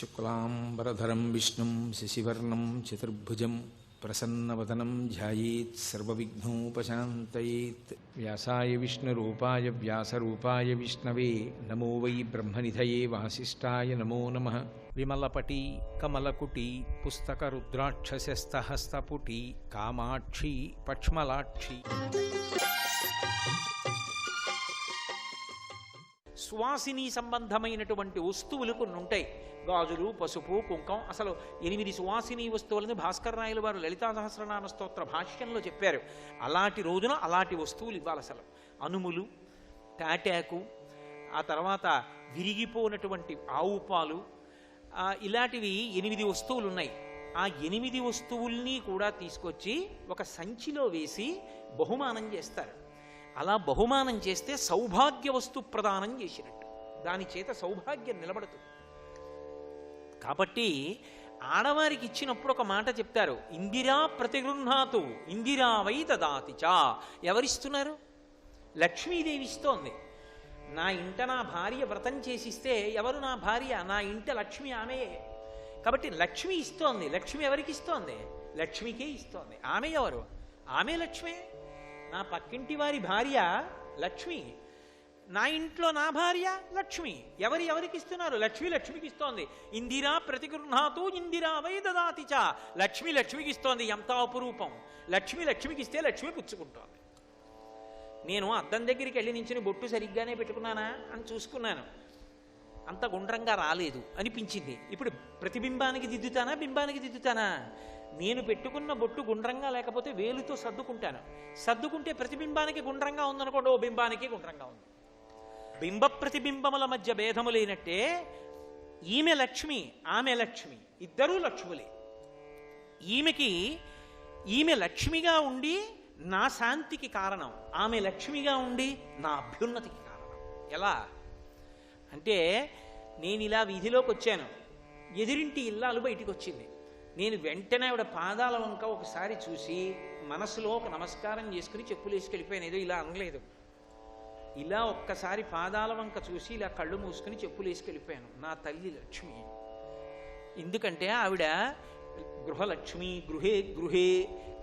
శుక్లాంబరధరం విష్ణుం శశివర్ణం చతుర్భుజం ప్రసన్నవదనం ధ్యాయేత్ సర్వవిఘ్నోపశాంతయేత్. వ్యాసాయ విష్ణురూపాయ వ్యాసరూపాయ విష్ణవే నమో వై బ్రహ్మనిధయే వాసిష్ఠాయ నమో నమః. విమలపటి కమలకుటి పుస్తకరుద్రాక్షసస్తహస్తపుటి కామాక్షి పక్ష్మలాక్షి. సువాసిని సంబంధమైనటువంటి వస్తువులు కొన్ని ఉంటాయి. గాజులు, పసుపు, కుంకం. అసలు 8 సువాసిని వస్తువులని భాస్కర్ రాయలు వారు లలితా సహస్రనామ స్తోత్ర భాష్యంలో చెప్పారు. అలాంటి రోజున అలాంటి వస్తువులు ఇవ్వాలి. అసలు అనుములు, తాటాకు, ఆ తర్వాత విరిగిపోయినటువంటి ఆవు పాలు, ఇలాంటివి 8 వస్తువులు ఉన్నాయి. ఆ 8 వస్తువుల్ని కూడా తీసుకొచ్చి ఒక సంచిలో వేసి బహుమానం చేస్తారు. అలా బహుమానం చేస్తే సౌభాగ్య వస్తు ప్రదానం చేసినట్టు, దాని చేత సౌభాగ్యం నిలబడుతుంది. కాబట్టి ఆడవారికి ఇచ్చినప్పుడు ఒక మాట చెప్తారు, ఇందిరా ప్రతిగృహాతు ఇందిరా వై దదాతి చ. ఎవరిస్తున్నారు? లక్ష్మీదేవి ఇస్తోంది. నా ఇంట నా భార్య వ్రతం చేసిస్తే ఎవరు నా భార్య? నా ఇంట లక్ష్మి ఆమెయే. కాబట్టి లక్ష్మి ఇస్తోంది. లక్ష్మి ఎవరికి ఇస్తోంది? లక్ష్మికే ఇస్తోంది. ఆమె ఎవరు? ఆమె లక్ష్మే. నా పక్కింటి వారి భార్య లక్ష్మి, నా ఇంట్లో నా భార్య లక్ష్మి. ఎవరికి ఇస్తున్నారు? లక్ష్మి లక్ష్మికి ఇస్తోంది. ఇందిరా ప్రతిగృహాతు ఇందిరా వై దదాతి చ. లక్ష్మి లక్ష్మికి ఇస్తోంది. ఎంత అపురూపం! లక్ష్మి లక్ష్మికి ఇస్తే లక్ష్మి పుచ్చుకుంటోంది. నేను అద్దం దగ్గరికి వెళ్ళి నించుని బొట్టు సరిగ్గానే పెట్టుకున్నానా అని చూసుకున్నాను. అంత గుండ్రంగా రాలేదు అనిపించింది. ఇప్పుడు ప్రతిబింబానికి దిద్దుతానా, బింబానికి దిద్దుతానా? నేను పెట్టుకున్న బొట్టు గుండ్రంగా లేకపోతే వేలుతో సర్దుకుంటాను. సర్దుకుంటే ప్రతిబింబానికి గుండ్రంగా ఉందనుకోండి, ఓ బింబానికి గుండ్రంగా ఉంది. బింబ ప్రతిబింబముల మధ్య భేదము లేనట్టే ఈమె లక్ష్మి, ఆమె లక్ష్మి, ఇద్దరూ లక్ష్ములే. ఈమె లక్ష్మిగా ఉండి నా శాంతికి కారణం, ఆమె లక్ష్మిగా ఉండి నా అభ్యున్నతికి కారణం. ఎలా అంటే, నేను ఇలా వీధిలోకి వచ్చాను, ఎదురింటి ఇల్లాలు బయటికి వచ్చింది. నేను వెంటనే ఆవిడ పాదాల వంక ఒకసారి చూసి మనసులో ఒక నమస్కారం చేసుకుని చెప్పులు వేసుకెళ్ళిపోయాను. ఏదో ఇలా అనలేదు, ఇలా ఒక్కసారి పాదాల వంక చూసి ఇలా కళ్ళు మూసుకుని చెప్పులు వేసుకెళ్ళిపోయాను. నా తల్లి లక్ష్మి. ఎందుకంటే ఆవిడ గృహలక్ష్మి, గృహే గృహే.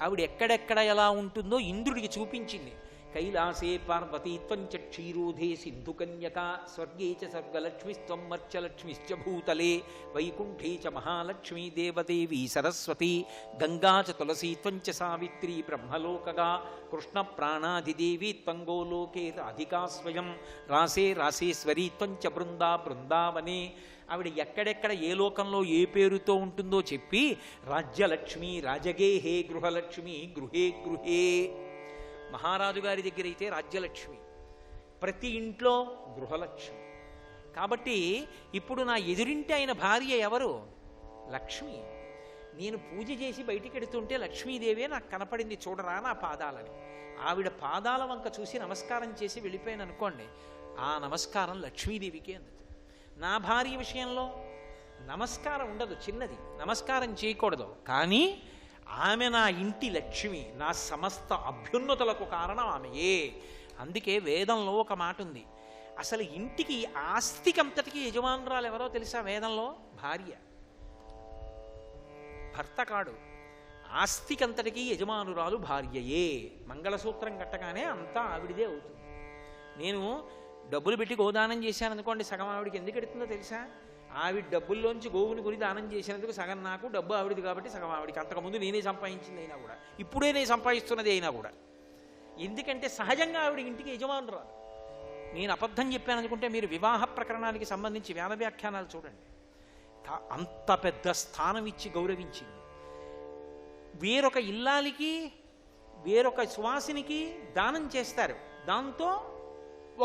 ఆవిడ ఎక్కడెక్కడ ఎలా ఉంటుందో ఇంద్రుడికి చూపించింది. కైలాసే పార్వతీ త్వంచ క్షీరోధే సింధుకన్యక స్వర్గే చ స్వర్గలక్ష్మిస్త్వం మర్చలక్ష్మిశ్చ భూతలే వైకుంఠే చ మహాలక్ష్మీ దేవదేవీ సరస్వతి గంగా చ తులసీ త్వంచ సావిత్రీ బ్రహ్మలోకగా కృష్ణ ప్రాణాధిదేవీ త్వం గోలోకే రాధికా స్వయం రాసే రాసేశ్వరీ త్వంచ బృందా బృందావనే. ఆవిడ ఎక్కడెక్కడ ఏ లోకంలో ఏ పేరుతో ఉంటుందో చెప్పి రాజ్యలక్ష్మి రాజగేహే, గృహలక్ష్మి గృహే గృహే. మహారాజు గారి దగ్గర అయితే రాజ్యలక్ష్మి, ప్రతి ఇంట్లో గృహలక్ష్మి. కాబట్టి ఇప్పుడు నా ఎదురింటి ఆయన భార్య ఎవరు? లక్ష్మి. నేను పూజ చేసి బయటికి ఎడుతుంటే లక్ష్మీదేవే నాకు కనపడింది, చూడరా నా పాదాలని. ఆవిడ పాదాల వంక చూసి నమస్కారం చేసి వెళ్ళిపోయాను అనుకోండి, ఆ నమస్కారం లక్ష్మీదేవికే అందుతుంది. నా భార్య విషయంలో నమస్కారం ఉండదు, చిన్నది, నమస్కారం చేయకూడదు. కానీ ఆమె నా ఇంటి లక్ష్మి, నా సమస్త అభ్యున్నతులకు కారణం ఆమెయే. అందుకే వేదంలో ఒక మాట ఉంది, అసలు ఇంటికి ఆస్తికంతటికి యజమానురాలు ఎవరో తెలుసా? వేదంలో భార్య, భర్త కాడు. ఆస్తికంతటికి యజమానురాలు భార్యయే. మంగళసూత్రం కట్టగానే అంతా ఆవిడిదే అవుతుంది. నేను డబ్బులు పెట్టి గోదానం చేశాను అనుకోండి, సగం ఆవిడికి ఎందుకు ఎడుతుందో తెలుసా? ఆవిడ డబ్బుల్లోంచి గోవుని కొని దానం చేసినందుకు సగం నాకు, డబ్బు ఆవిడిది కాబట్టి సగం ఆవిడికి. అంతకుముందు నేనే సంపాదించింది అయినా కూడా, ఇప్పుడే నేను సంపాదిస్తున్నది అయినా కూడా. ఎందుకంటే సహజంగా ఆవిడ ఇంటికి యజమానురాలు. నేను అబద్ధం చెప్పాను అనుకుంటే మీరు వివాహ ప్రకరణానికి సంబంధించి వేద వ్యాఖ్యానాలు చూడండి. అంత పెద్ద స్థానం ఇచ్చి గౌరవించింది. వేరొక ఇల్లాలికి, వేరొక సువాసినికి దానం చేస్తారు, దాంతో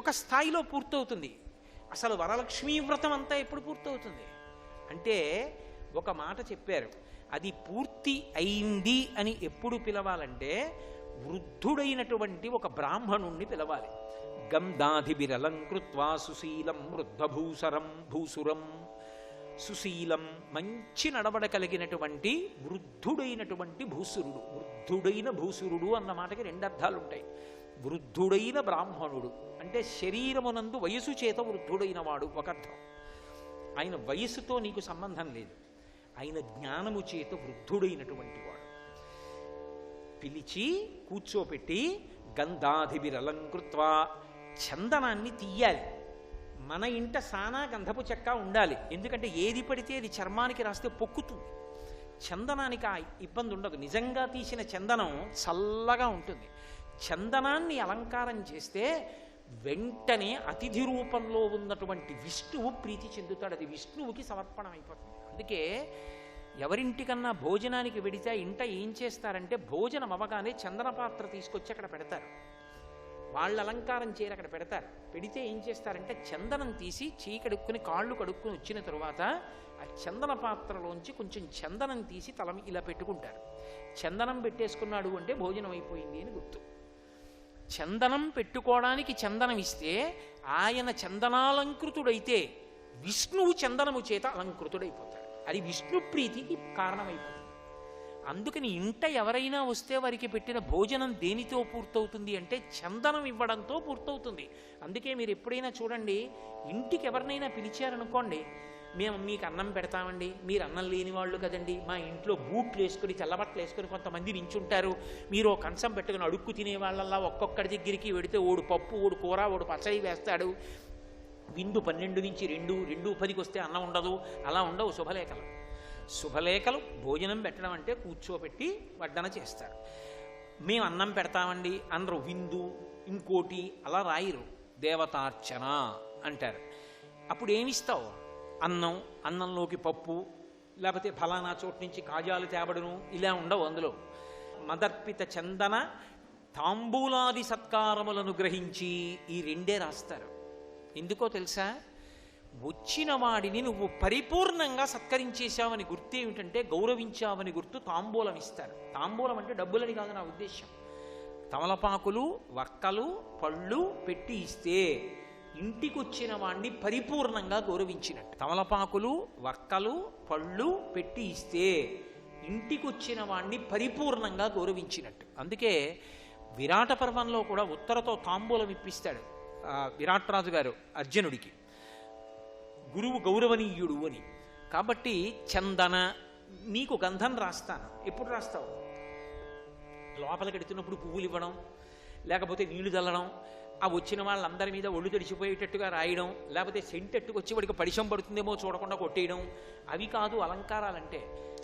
ఒక స్థాయిలో పూర్తవుతుంది. అసలు వరలక్ష్మీ వ్రతం అంతా ఎప్పుడు పూర్తవుతుంది అంటే, ఒక మాట చెప్పారు, అది పూర్తి అయింది అని ఎప్పుడు పిలవాలంటే వృద్ధుడైనటువంటి ఒక బ్రాహ్మణుణ్ణి పిలవాలి. గంధాధిబిరలంకృత్వా సుశీలం వృద్ధభూసురం. సుశీలం, మంచి నడవడ కలిగినటువంటి వృద్ధుడైనటువంటి భూసురుడు. వృద్ధుడైన భూసురుడు అన్న మాటకి 2 అర్థాలు ఉంటాయి. వృద్ధుడైన బ్రాహ్మణుడు అంటే శరీరమునందు వయసు చేత వృద్ధుడైన వాడు ఒక అర్థం. ఆయన వయస్సుతో నీకు సంబంధం లేదు, ఆయన జ్ఞానము చేత వృద్ధుడైనటువంటి వాడు. పిలిచి కూర్చోపెట్టి గంధాధిభిరలంకృత్వా, చందనాన్ని తీయాలి. మన ఇంట సానా గంధపు చెక్క ఉండాలి, ఎందుకంటే ఏది పడితే అది చర్మానికి రాస్తే పొక్కుతుంది. చందనానికి ఆ ఇబ్బంది ఉండదు. నిజంగా తీసిన చందనం చల్లగా ఉంటుంది. చందనాన్ని అలంకారం చేస్తే వెంటనే అతిథి రూపంలో ఉన్నటువంటి విష్ణువు ప్రీతి చెందుతాడు, అది విష్ణువుకి సమర్పణం అయిపోతుంది. అందుకే ఎవరింటికన్నా భోజనానికి వెడితే ఇంట ఏం చేస్తారంటే భోజనం అవ్వగానే చందన పాత్ర తీసుకొచ్చి అక్కడ పెడతారు, వాళ్ళు అలంకారం చేయరు, అక్కడ పెడతారు. పెడితే ఏం చేస్తారంటే చందనం తీసి కడుక్కుని కాళ్ళు కడుక్కుని వచ్చిన తరువాత ఆ చందన పాత్రలోంచి కొంచెం చందనం తీసి తల ఇలా పెట్టుకుంటారు. చందనం పెట్టేసుకున్నాడు అంటే భోజనం అయిపోయింది అని గుర్తు. చందనం పెట్టుకోవడానికి చందనం ఇస్తే ఆయన చందనాలంకృతుడైతే విష్ణువు చందనము చేత అలంకృతుడైపోతాడు, అది విష్ణు ప్రీతికి కారణమైపోతుంది. అందుకని ఇంట ఎవరైనా వస్తే వారికి పెట్టిన భోజనం దేనితో పూర్తవుతుంది అంటే చందనం ఇవ్వడంతో పూర్తవుతుంది. అందుకే మీరు ఎప్పుడైనా చూడండి, ఇంటికి ఎవరినైనా పిలిచారనుకోండి, మేము మీకు అన్నం పెడతామండి, మీరు అన్నం లేని వాళ్ళు కదండి, మా ఇంట్లో బూట్లు వేసుకొని తెల్లబట్టలు వేసుకొని కొంతమంది నించుంటారు, మీరు ఓ కంచం పెట్టుకుని అడుక్కు తినే వాళ్ళల్లా ఒక్కొక్కడి దగ్గరికి వెడితే ఓడు పప్పు, ఓడు కూర, ఓడు పచ్చడి వేస్తాడు. విందు 12 నుంచి 2, 2:10 వస్తే అన్నం ఉండదు, అలా ఉండవు శుభలేఖలు. శుభలేఖలు భోజనం పెట్టడం అంటే కూర్చోపెట్టి వడ్డన చేస్తారు. మేము అన్నం పెడతామండి అందరూ, విందు ఇంకోటి అలా రాయిరు, దేవతార్చన అంటారు. అప్పుడు ఏమిస్తావు? అన్నం, అన్నంలోకి పప్పు, లేకపోతే ఫలానా చోటు నుంచి కాజాలు తేబడును, ఇలా ఉండవు. అందులో మదర్పిత చందన తాంబూలాది సత్కారములను గ్రహించి ఈ 2 రాస్తారు. ఎందుకో తెలుసా? వచ్చిన వాడిని నువ్వు పరిపూర్ణంగా సత్కరించేశావని గుర్తు ఏమిటంటే గౌరవించావని గుర్తు తాంబూలం ఇస్తారు. తాంబూలం అంటే డబ్బులని కాదు నా ఉద్దేశం. తమలపాకులు, వక్కలు, పళ్ళు పెట్టి ఇస్తే ఇంటికి వచ్చిన వాడిని పరిపూర్ణంగా గౌరవించినట్టు. తమలపాకులు, వక్కలు, పళ్ళు పెట్టి ఇస్తే ఇంటికి వచ్చిన వాడిని పరిపూర్ణంగా గౌరవించినట్టు. అందుకే విరాట పర్వంలో కూడా ఉత్తరతో తాంబూలం ఇప్పిస్తాడు విరాట్ రాజు గారు అర్జునుడికి, గురువు గౌరవనీయుడు అని. కాబట్టి చందన, నీకు గంధం రాస్తాను. ఎప్పుడు రాస్తావు? లోపలికి ఎడుతున్నప్పుడు పువ్వులు ఇవ్వడం, లేకపోతే నీళ్లు చల్లడం, ఆ వచ్చిన వాళ్ళందరి మీద ఒళ్ళు తడిచిపోయేటట్టుగా రాయడం, లేకపోతే సెంటెట్టుకొచ్చి వాడికి పరిశం పడుతుందేమో చూడకుండా కొట్టేయడం, అవి కాదు అలంకారాలంటే.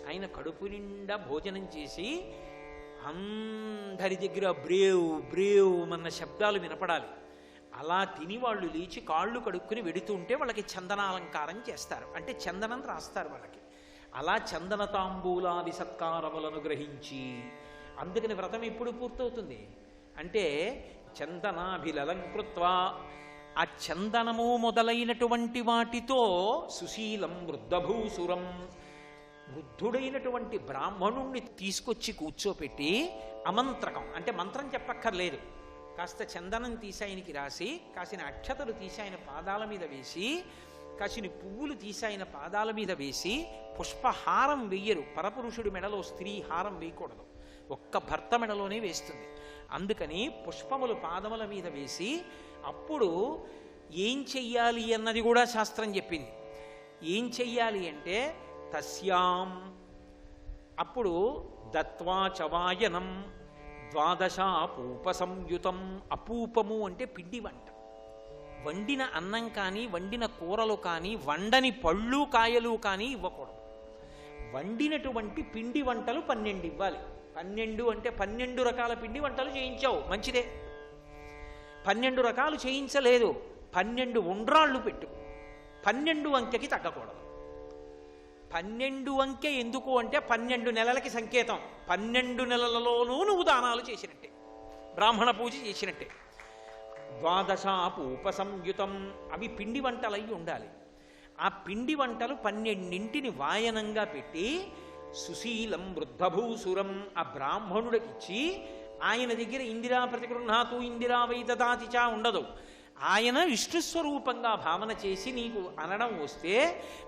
ఆయన కడుపు నిండా భోజనం చేసి అందరి దగ్గర బ్రేవ్ బ్రేవ్ అన్న శబ్దాలు వినపడాలి. అలా తిని వాళ్ళు లేచి కాళ్ళు కడుక్కుని వెడుతుంటే వాళ్ళకి చందనాలంకారం చేస్తారు, అంటే చందనం రాస్తారు వాళ్ళకి. అలా చందన తాంబూలాది సత్కారములను గ్రహించి, అందుకని వ్రతం ఎప్పుడు పూర్తవుతుంది అంటే చందనాభిలలంకృత్వా, ఆ చందనము మొదలైనటువంటి వాటితో సుశీలం వృద్ధభూసురం, వృద్ధుడైనటువంటి బ్రాహ్మణుణ్ణి తీసుకొచ్చి కూర్చోపెట్టి అమంత్రకం అంటే మంత్రం చెప్పక్కర్లేదు, కాస్త చందనం తీసి ఆయనకి రాసి, కాసిన అక్షతలు తీసి ఆయన పాదాల మీద వేసి, కాసిన పువ్వులు తీసి ఆయన పాదాల మీద వేసి, పుష్పహారం వెయ్యరు. పరపురుషుడి మెడలో స్త్రీ హారం వేయకూడదు, ఒక్క భర్త మెడలోనే వేస్తుంది. అందుకని పుష్పములు పాదముల మీద వేసి, అప్పుడు ఏం చెయ్యాలి అన్నది కూడా శాస్త్రం చెప్పింది. ఏం చెయ్యాలి అంటే తస్యాం, అప్పుడు దత్వా చవాయనం 12 అపూప సంయుతం. అపూపము అంటే పిండి వంట. వండిన అన్నం కానీ, వండిన కూరలు కానీ, వండని పళ్ళు కాయలు కానీ ఇవ్వకూడదు. వండినటువంటి పిండి వంటలు 12 ఇవ్వాలి. 12 అంటే 12 రకాల పిండి వంటలు చేయించావు, మంచిదే. 12 రకాలు చేయించలేదు, 12 ఉండ్రాళ్ళు పెట్టు. 12 అంకెకి తగ్గకూడదు. 12 అంకె ఎందుకు అంటే 12 నెలలకి సంకేతం. 12 నెలలలోనూ నువ్వు దానాలు చేసినట్టే, బ్రాహ్మణ పూజ చేసినట్టే. 12 అపూప సంయుతం, అవి పిండి వంటలై ఉండాలి. ఆ పిండి వంటలు 12 వాయనంగా పెట్టి సుశీలం వృద్ధభూసురం ఆ బ్రాహ్మణుడికిచ్చి, ఆయన దగ్గర ఇందిరా ప్రతిగృహాతు ఇందిరా వై దదాతిచా ఉండదు. ఆయన విష్ణుస్వరూపంగా భావన చేసి నీకు అనడం వస్తే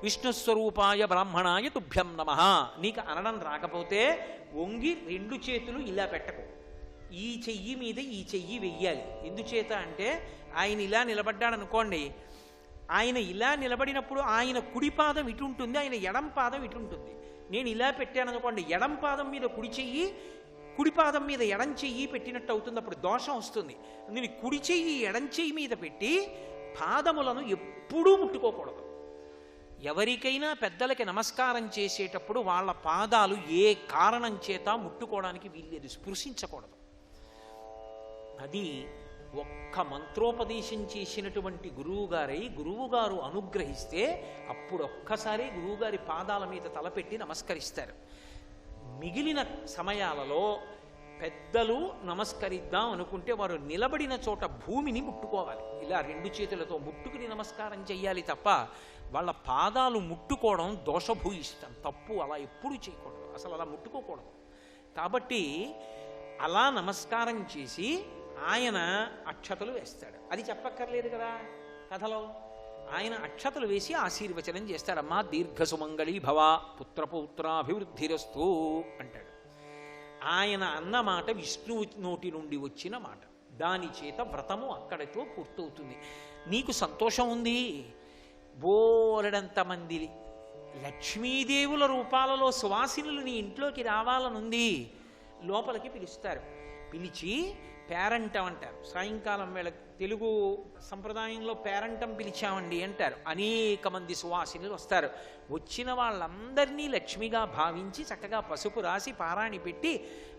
విష్ణుస్వరూపాయ బ్రాహ్మణాయ తుభ్యం నమః. నీకు అనడం రాకపోతే వంగి 2 చేతులు ఇలా పెట్టకు, ఈ చెయ్యి మీద ఈ చెయ్యి వెయ్యాలి. ఎందుచేత అంటే ఆయన ఇలా నిలబడ్డాడనుకోండి, ఆయన ఇలా నిలబడినప్పుడు ఆయన కుడి పాదం ఇటు ఉంటుంది, ఆయన ఎడం పాదం ఇటు ఉంటుంది. నేను ఇలా పెట్టాను అనుకోండి, ఎడం పాదం మీద కుడి చెయ్యి, కుడి పాదం మీద ఎడం చెయ్యి పెట్టినట్టు అవుతుంది, అప్పుడు దోషం వస్తుంది. నేను కుడి చెయ్యి ఎడం చెయ్యి మీద పెట్టి పాదములను ఎప్పుడూ ముట్టుకోకూడదు. ఎవరికైనా పెద్దలకి నమస్కారం చేసేటప్పుడు వాళ్ళ పాదాలు ఏ కారణం చేత ముట్టుకోవడానికి వీల్లేదు, స్పృశించకూడదు. అది ఒక్క మంత్రోపదేశం చేసినటువంటి గురువుగారు అనుగ్రహిస్తే అప్పుడు ఒక్కసారి గురువుగారి పాదాల మీద తలపెట్టి నమస్కరిస్తారు. మిగిలిన సమయాలలో పెద్దలు నమస్కరిద్దాం అనుకుంటే వారు నిలబడిన చోట భూమిని ముట్టుకోవాలి, ఇలా 2 చేతులతో ముట్టుకుని నమస్కారం చెయ్యాలి తప్ప వాళ్ళ పాదాలు ముట్టుకోవడం దోషభూయిష్టం, తప్పు. అలా ఎప్పుడూ చేయకూడదు, అసలు అలా ముట్టుకోకూడదు. కాబట్టి అలా నమస్కారం చేసి ఆయన అక్షతలు వేస్తాడు. అది చెప్పక్కర్లేదు కదా కథలో. ఆయన అక్షతలు వేసి ఆశీర్వచనం చేస్తాడమ్మా, దీర్ఘసుమంగళీ భవ పుత్రపౌత్రాభివృద్ధిరస్తు అంటాడు. ఆయన అన్న మాట విష్ణువు నోటి నుండి వచ్చిన మాట, దాని చేత వ్రతము అక్కడితో పూర్తవుతుంది. నీకు సంతోషం ఉంది, బోలెడంతమంది లక్ష్మీదేవుల రూపాలలో సువాసినులు నీ ఇంట్లోకి రావాలనుంది, లోపలికి పిలుస్తారు. పిలిచి పేరంటం అంటారు. సాయంకాలం వేళ తెలుగు సంప్రదాయంలో పేరంటం పిలిచామండి అంటారు. అనేక మంది సువాసినులు వస్తారు. వచ్చిన వాళ్ళందరినీ లక్ష్మిగా భావించి చక్కగా పసుపు రాసి పారాణి పెట్టి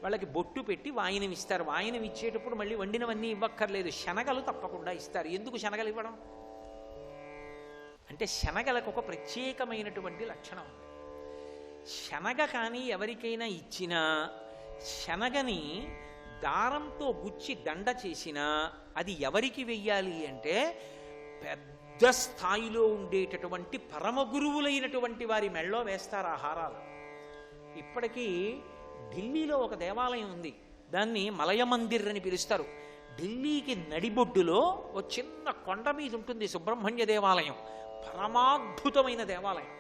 వాళ్ళకి బొట్టు పెట్టి వాయినం ఇస్తారు. వాయినం ఇచ్చేటప్పుడు మళ్ళీ వండినవన్నీ ఇవ్వక్కర్లేదు, శనగలు తప్పకుండా ఇస్తారు. ఎందుకు శనగలు ఇవ్వడం అంటే శనగలకు ఒక ప్రత్యేకమైనటువంటి లక్షణం ఉంది. శనగ కానీ ఎవరికైనా ఇచ్చినా శనగని దారంతో గుచ్చి దండ చేసినా అది ఎవరికి వెయ్యాలి అంటే పెద్ద స్థాయిలో ఉండేటటువంటి పరమగురువులైనటువంటి వారి మెళ్ళో వేస్తారు ఆ హారాలు. ఇప్పటికీ ఢిల్లీలో ఒక దేవాలయం ఉంది, దాన్ని మలయ మందిర్ అని పిలుస్తారు. ఢిల్లీకి నడిబొడ్డులో ఒక చిన్న కొండ మీద ఉంటుంది సుబ్రహ్మణ్య దేవాలయం, పరమాద్భుతమైన దేవాలయం.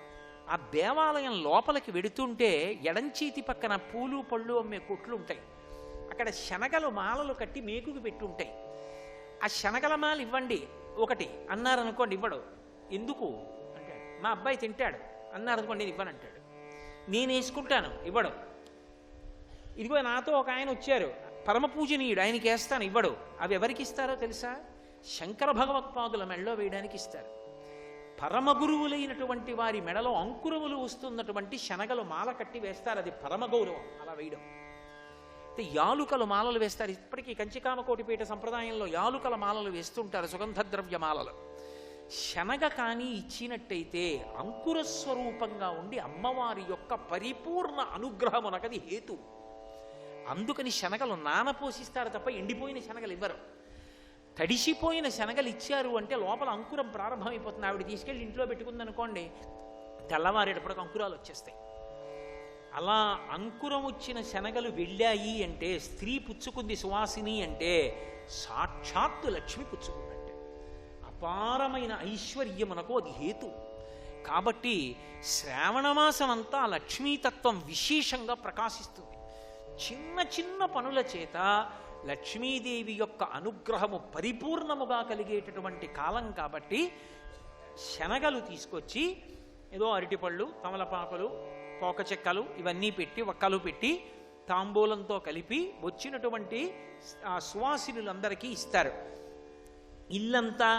ఆ దేవాలయం లోపలికి వెడుతుంటే ఎడంచేతి పక్కన పూలు పళ్ళు అమ్మే కొట్లు ఉంటాయి. అక్కడ శనగలు మాలలు కట్టి మేకుకు పెట్టి ఉంటాయి. ఆ శనగల మాల ఇవ్వండి ఒకటి అన్నారనుకోండి, ఇవ్వడు. ఎందుకు అంటాడు. మా అబ్బాయి తింటాడు అన్నారనుకోండి, నేను ఇవ్వనంటాడు. నేను వేసుకుంటాను, ఇవ్వడు. ఇదిగో నాతో ఒక ఆయన వచ్చారు, పరమ పూజనీయుడు, ఆయనకి వేస్తాను, ఇవ్వడు. అవి ఎవరికి ఇస్తారో తెలుసా? శంకర భగవత్పాదుల మెడలో వేయడానికి ఇస్తారు. పరమగురువులైనటువంటి వారి మెడలో అంకురములు వస్తున్నటువంటి శనగలు మాల కట్టి వేస్తారు. అది పరమగౌరవం అలా వేయడం. యాలుకలు మాలలు వేస్తారు. ఇప్పటికీ కంచికామకోటిపీఠ సంప్రదాయంలో యాలుకల మాలలు వేస్తుంటారు, సుగంధ ద్రవ్య మాలలు. శనగ కానీ ఇచ్చినట్టయితే అంకుర స్వరూపంగా ఉండి అమ్మవారి యొక్క పరిపూర్ణ అనుగ్రహమునకది హేతు. అందుకని శనగలు నానపోసిస్తారు తప్ప ఎండిపోయిన శనగలు ఇవ్వరు. తడిసిపోయిన శనగలు ఇచ్చారు అంటే లోపల అంకురం ప్రారంభమైపోతుంది. ఆవిడ తీసుకెళ్ళి ఇంట్లో పెట్టుకుందనుకోండి, తెల్లవారేటప్పటికి అంకురాలు వచ్చేస్తాయి. అలా అంకురం వచ్చిన శనగలు వెళ్ళాయి అంటే, స్త్రీ పుచ్చుకుంది సువాసిని అంటే సాక్షాత్తు లక్ష్మి పుచ్చుకున్నట్టే. అపారమైన ఐశ్వర్యమునకు అది హేతు. కాబట్టి శ్రావణమాసం అంతా లక్ష్మీతత్వం విశేషంగా ప్రకాశిస్తుంది. చిన్న చిన్న పనుల చేత లక్ష్మీదేవి యొక్క అనుగ్రహము పరిపూర్ణముగా కలిగేటటువంటి కాలం. కాబట్టి శనగలు తీసుకొచ్చి ఏదో అరటిపళ్ళు, తమలపాకులు, పోక చెక్కలు ఇవన్నీ పెట్టి వక్కలు పెట్టి తాంబూలంతో కలిపి వచ్చినటువంటి ఆ సువాసినులందరికీ ఇస్తారు. ఇల్లంతా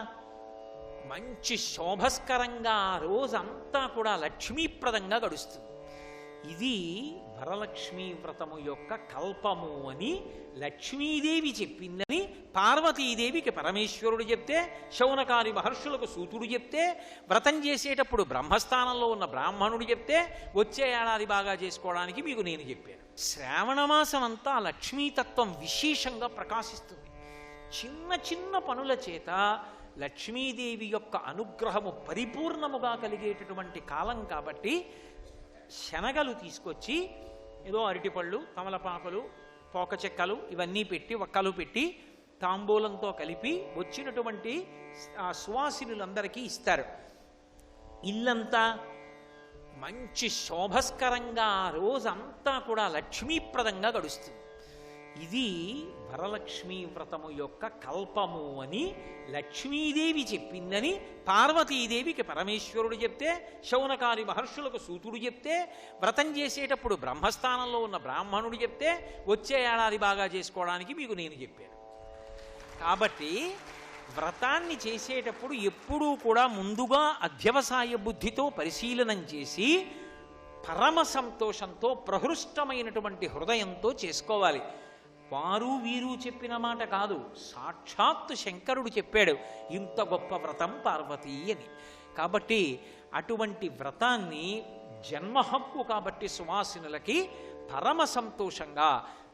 మంచి శోభస్కరంగా ఆ రోజంతా కూడా లక్ష్మీప్రదంగా గడుస్తుంది. ఇది వరలక్ష్మీ వ్రతము యొక్క కల్పము అని లక్ష్మీదేవి చెప్పిందని పార్వతీదేవికి పరమేశ్వరుడు చెప్తే, శౌనకాది మహర్షులకు సూతుడు చెప్తే, వ్రతం చేసేటప్పుడు బ్రహ్మస్థానంలో ఉన్న బ్రాహ్మణుడు చెప్తే, వచ్చే ఏడాది బాగా చేసుకోవడానికి మీకు నేను చెప్పాను. శ్రావణమాసం అంతా లక్ష్మీతత్వం విశేషంగా ప్రకాశిస్తుంది. చిన్న చిన్న పనుల చేత లక్ష్మీదేవి యొక్క అనుగ్రహము పరిపూర్ణముగా కలిగేటటువంటి కాలం. కాబట్టి శనగలు తీసుకొచ్చి ఏదో అరటిపళ్ళు, తమలపాకులు, పోక చెక్కలు ఇవన్నీ పెట్టి వక్కలు పెట్టి తాంబూలంతో కలిపి వచ్చినటువంటి ఆ సువాసినులందరికీ ఇస్తారు. ఇల్లంతా మంచి శోభస్కరంగా ఆ రోజంతా కూడా లక్ష్మీప్రదంగా గడుస్తుంది. ఇది వరలక్ష్మీ వ్రతము యొక్క కల్పము అని లక్ష్మీదేవి చెప్పిందని పార్వతీదేవికి పరమేశ్వరుడు చెప్తే, శౌనకాది మహర్షులకు సూతుడు చెప్తే, వ్రతం చేసేటప్పుడు బ్రహ్మస్థానంలో ఉన్న బ్రాహ్మణుడు చెప్తే, వచ్చే ఏడాది బాగా చేసుకోవడానికి మీకు నేను చెప్పాను. కాబట్టి వ్రతాన్ని చేసేటప్పుడు ఎప్పుడూ కూడా ముందుగా అధ్యవసాయ బుద్ధితో పరిశీలనం చేసి పరమ సంతోషంతో ప్రహృష్టమైనటువంటి హృదయంతో చేసుకోవాలి. వారు వీరు చెప్పిన మాట కాదు, సాక్షాత్తు శంకరుడు చెప్పాడు ఇంత గొప్ప వ్రతం పార్వతీ అని. కాబట్టి అటువంటి వ్రతాన్ని జన్మహక్కు కాబట్టి సువాసినులకి పరమ సంతోషంగా,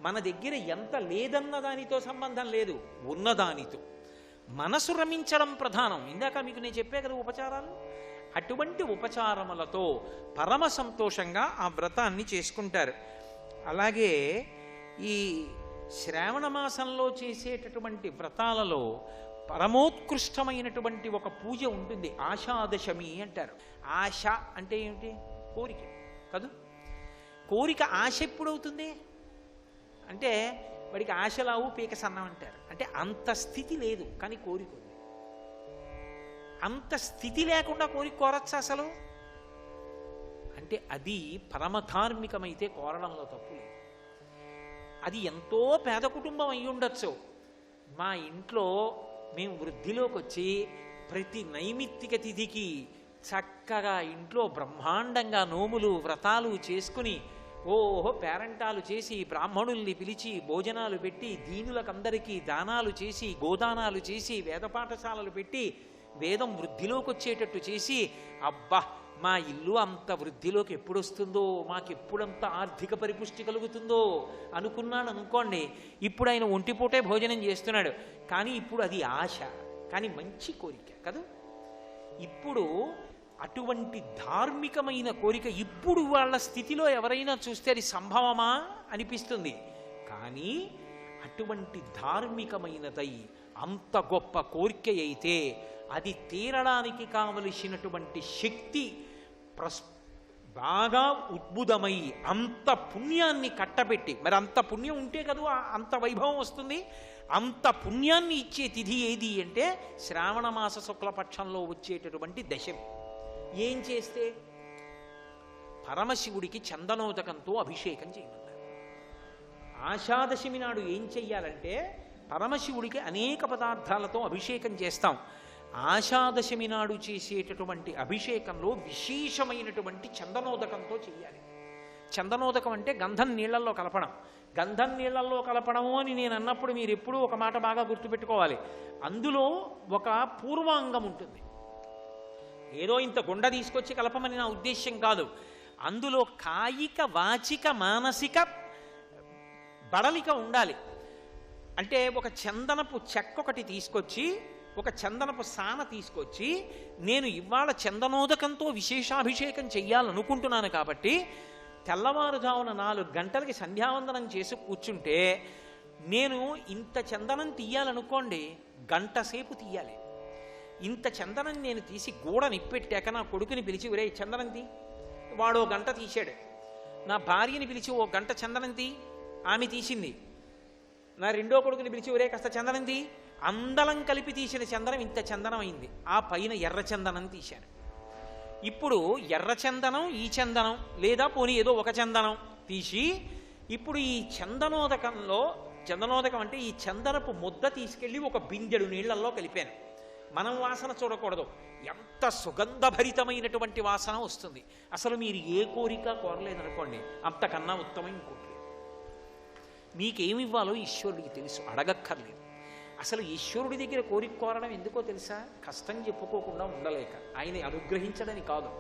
మన దగ్గర ఎంత లేదన్న దానితో సంబంధం లేదు, ఉన్నదానితో మనసు రమించడం ప్రధానం. ఇందాక మీకు నేను చెప్పే కదా ఉపచారాలు, అటువంటి ఉపచారములతో పరమ సంతోషంగా ఆ వ్రతాన్ని చేసుకుంటారు. అలాగే ఈ శ్రావణ మాసంలో చేసేటటువంటి వ్రతాలలో పరమోత్కృష్టమైనటువంటి ఒక పూజ ఉంటుంది, ఆషాదశమి అంటారు. ఆశ అంటే ఏమిటి? కోరిక కాదు. కోరిక ఆశ ఎప్పుడవుతుంది అంటే వాడికి ఆశలావు పీక సన్నం అంటారు. అంటే అంత స్థితి లేదు, కానీ కోరిక ఉంది. అంత స్థితి లేకుండా కోరిక కోరచ్చా అసలు? అంటే అది పరమధార్మికమైతే కోరడంలో తప్పు లేదు. అది ఎంతో పేద కుటుంబం అయి ఉండొచ్చు. మా ఇంట్లో మేము వృద్ధిలోకి వచ్చి ప్రతి నైమిత్తిక తిథికి చక్కగా ఇంట్లో బ్రహ్మాండంగా నోములు వ్రతాలు చేసుకుని ఓహో పేరంటాలు చేసి బ్రాహ్మణుల్ని పిలిచి భోజనాలు పెట్టి దీనులకందరికీ దానాలు చేసి గోదానాలు చేసి వేద పాఠశాలలు పెట్టి వేదం వృద్ధిలోకి వచ్చేటట్టు చేసి, అబ్బా మా ఇల్లు అంత వృద్ధిలోకి ఎప్పుడు వస్తుందో, మాకెప్పుడంత ఆర్థిక పరిపుష్టి కలుగుతుందో అనుకున్నాను అనుకోండి. ఇప్పుడు ఆయన ఒంటిపూటే భోజనం చేస్తున్నాడు, కానీ ఇప్పుడు అది ఆశ, కానీ మంచి కోరిక కదా. ఇప్పుడు అటువంటి ధార్మికమైన కోరిక ఇప్పుడు వాళ్ళ స్థితిలో ఎవరైనా చూస్తే అది సంభవమా అనిపిస్తుంది. కానీ అటువంటి ధార్మికమైనదై అంత గొప్ప కోరిక అయితే అది తీరడానికి కావలసినటువంటి శక్తి బాగా ఉద్భుతమై అంత పుణ్యాన్ని కట్టబెట్టి, మరి అంత పుణ్యం ఉంటే కదా అంత వైభవం వస్తుంది. అంత పుణ్యాన్ని ఇచ్చే తిథి ఏది అంటే శ్రావణ మాస శుక్లపక్షంలో వచ్చేటటువంటి దశమి. ఏం చేస్తే? పరమశివుడికి చందనోదకంతో అభిషేకం చేయమన్నారు. ఆషాదశమి నాడు ఏం చెయ్యాలంటే పరమశివుడికి అనేక పదార్థాలతో అభిషేకం చేస్తాం. ఆషాదశమి నాడు చేసేటటువంటి అభిషేకంలో విశేషమైనటువంటి చందనోదకంతో చెయ్యాలి. చందనోదకం అంటే గంధం నీళ్లలో కలపడం. గంధం నీళ్లలో కలపడము అని నేను అన్నప్పుడు మీరు ఎప్పుడూ ఒక మాట బాగా గుర్తుపెట్టుకోవాలి. అందులో ఒక పూర్వాంగం ఉంటుంది. ఏదో ఇంత గుండ తీసుకొచ్చి కలపమని నా ఉద్దేశ్యం కాదు. అందులో కాయిక వాచిక మానసిక బడలిక ఉండాలి. అంటే ఒక చందనపు చెక్క ఒకటి తీసుకొచ్చి, ఒక చందనపు సాన తీసుకొచ్చి, నేను ఇవాళ చందనోదకంతో విశేషాభిషేకం చెయ్యాలనుకుంటున్నాను కాబట్టి తెల్లవారుజామున 4 గంటలకి సంధ్యావందనం చేసి కూర్చుంటే నేను ఇంత చందనం తీయాలనుకోండి, గంట సేపు తీయాలి. ఇంత చందనం నేను తీసి గూడ నిప్పెట్టాక నా కొడుకుని పిలిచి, ఒరే చందనం తీ, వాడో గంట తీశాడు. నా భార్యని పిలిచి ఓ గంట చందనం తీ, ఆమె తీసింది. నా రెండో కొడుకుని పిలిచి, ఒరే కాస్త చందనం తీ, అందలం కలిపి తీసిన చందనం ఇంత చందనం అయింది. ఆ పైన ఎర్ర చందనం తీశాను. ఇప్పుడు ఎర్ర చందనం, ఈ చందనం, లేదా పోనీ ఏదో ఒక చందనం తీసి, ఇప్పుడు ఈ చందనోదకంలో, చందనోదకం అంటే ఈ చందనపు ముద్ద తీసుకెళ్ళి ఒక బిందెడు నీళ్లలో కలిపాను. మనం వాసన చూడకూడదు, ఎంత సుగంధభరితమైనటువంటి వాసన వస్తుంది. అసలు మీరు ఏ కోరిక కోరలేదనుకోండి, అంతకన్నా ఉత్తమం ఇంకోటి లేదు. మీకేమివ్వాలో ఈశ్వరుడికి తెలుసు, అడగక్కర్లేదు. అసలు ఈశ్వరుడి దగ్గర కోరిక కోరడం ఎందుకో తెలుసా? కష్టం చెప్పుకోకుండా ఉండలేక, ఆయన అనుగ్రహించడని కాదు.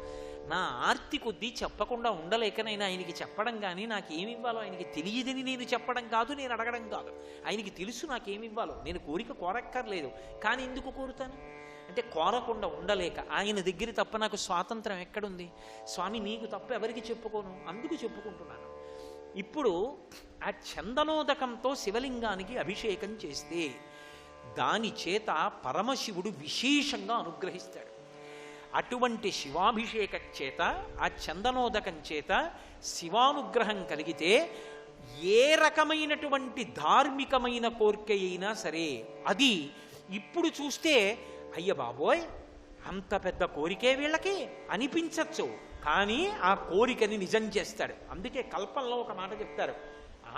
నా ఆర్తి కొద్దీ చెప్పకుండా ఉండలేక నేను ఆయనకి చెప్పడం కానీ, నాకేమివ్వాలో ఆయనకి తెలియదని నేను చెప్పడం కాదు, నేను అడగడం కాదు. ఆయనకి తెలుసు నాకేమివ్వాలో. నేను కోరిక కోరక్కర్లేదు, కానీ ఎందుకు కోరుతాను అంటే కోరకుండా ఉండలేక. ఆయన దగ్గర తప్ప నాకు స్వాతంత్రం ఎక్కడుంది? స్వామి నీకు తప్ప ఎవరికి చెప్పుకోను, అందుకు చెప్పుకుంటున్నాను. ఇప్పుడు ఆ చందనోదకంతో శివలింగానికి అభిషేకం చేస్తే దాని చేత పరమశివుడు విశేషంగా అనుగ్రహిస్తాడు. అటువంటి శివాభిషేకం చేత, ఆ చందనోదకం చేత శివానుగ్రహం కలిగితే ఏ రకమైనటువంటి ధార్మికమైన కోరిక అయినా సరే అది ఇప్పుడు చూస్తే అయ్య బాబోయ్ అంత పెద్ద కోరికే వీళ్ళకి అనిపించచ్చు, కానీ ఆ కోరికని నిజం చేస్తాడు. అందుకే కల్పంలో ఒక మాట చెప్తారు,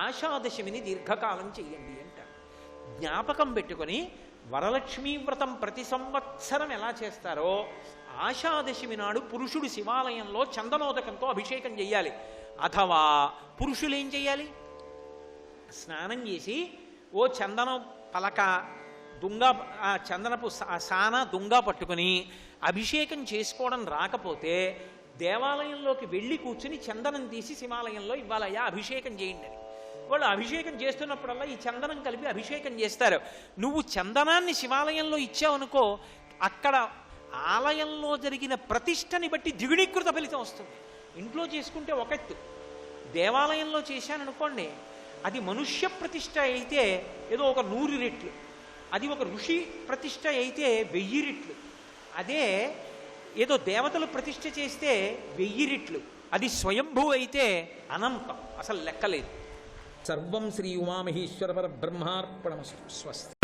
ఆషాదశమిని దీర్ఘకాలం చెయ్యండి అంటారు. జ్ఞాపకం పెట్టుకొని వరలక్ష్మీ వ్రతం ప్రతి సంవత్సరం ఎలా చేస్తారో ఆషాదశమి నాడు పురుషుడు శివాలయంలో చందనోదకంతో అభిషేకం చెయ్యాలి. అథవా పురుషులు ఏం చెయ్యాలి? స్నానం చేసి ఓ చందనం పలక దుంగ ఆ చందనపు సాన దుంగ పట్టుకుని అభిషేకం చేసుకోవడం రాకపోతే దేవాలయంలోకి వెళ్ళి కూర్చుని చందనం తీసి శివాలయంలో ఇవ్వాలయ్యా అభిషేకం చేయండి అని. వాళ్ళు అభిషేకం చేస్తున్నప్పుడల్లా ఈ చందనం కలిపి అభిషేకం చేస్తారు. నువ్వు చందనాన్ని శివాలయంలో ఇచ్చావనుకో, అక్కడ ఆలయంలో జరిగిన ప్రతిష్టని బట్టి ద్విగుణీకృత ఫలితం వస్తుంది. ఇంట్లో చేసుకుంటే ఒక ఎత్తు, దేవాలయంలో చేశాననుకోండి అది మనుష్య ప్రతిష్ట అయితే ఏదో ఒక 100 రెట్లు, అది ఒక ఋషి ప్రతిష్ట అయితే 1000 రెట్లు, అదే ఏదో దేవతలు ప్రతిష్ఠ చేస్తే 1000 రెట్లు, అది స్వయంభూ అయితే అనంతం, అసలు లెక్కలేదు. సర్వం శ్రీ ఉమామహేశ్వర పరబ్రహ్మార్పణమస్తు. స్వస్తి.